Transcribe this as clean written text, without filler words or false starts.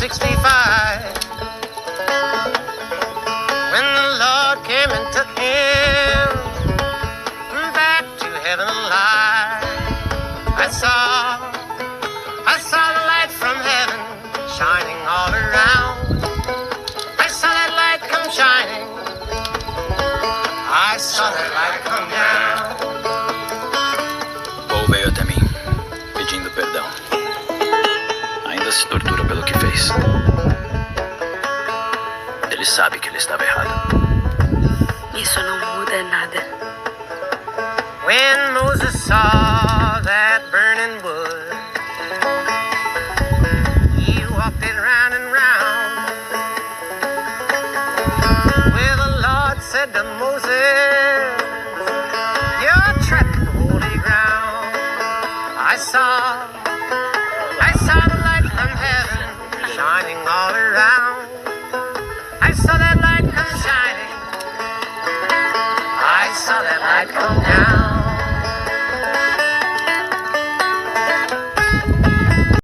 65, when the Lord came and took him back to heaven alive. I saw the light from heaven shining all around. I saw that light come shining. I saw that light come down. Paul veio até mim, pedindo perdão. Ainda se tortura pelo que fez. Ele sabe que ele estava errado. Isso não muda nada. When Moses saw that burning wood, he walked it round and round. Well, the Lord said to Moses, you're treading holy ground. I saw the light from heaven shining all around. I saw that light come shining. I saw that light come down.